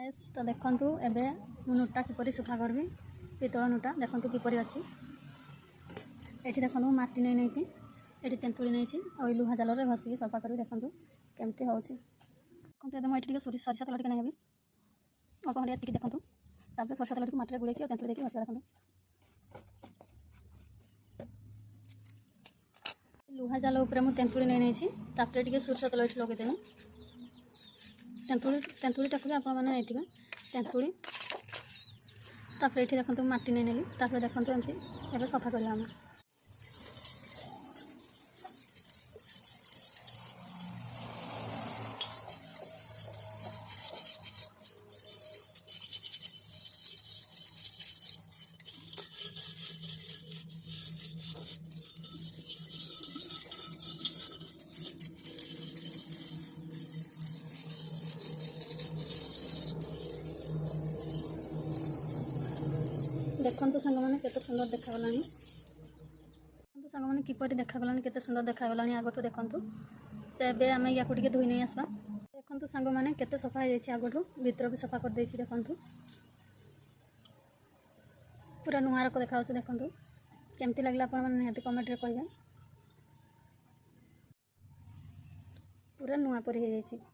Guys तो देखंतु एबे मु नोटा किपरि सफा करबी पितळ नोटा देखंतु किपरि अछि एठी देखंतु माटी नै नैछि एठी तेंतुली नैछि आ लुहा जाल रे घसी सफा करी देखंतु केमती होछि देखंतु एबे मु एठी सरसा तेल टिके नेबी अल्प हरिया टिके देखंतु तापर सरसा तेल टिके माटी रे गुळे कि तेंतुली देकी घसी देखंतु लुहा जाल ऊपर मु तेंतुली नै नैछि तापर टिके सरसा तेल एठी लगे देनी तेंतुली टाक आपने तेंतुली तापर ये देखो माटी नहीं नेली तापर देखो एमती एवं सफा करवा देखो सांग मैंने केते सुंदर देखागला देखो सांग मैंने किपरि देखागला केते सुंदर देखागला आगठू देखो तेबे आम या टिके धोई नहीं आसवा देखो सांग मैंने केते सफा हो जाए आगठू भीतर भी सफा कर देछि देखो पूरा नुआ रक देखा देखो केमती लगला आप निहाती कमेंट रे कहिबे पूरा नुआ परि हो जाए।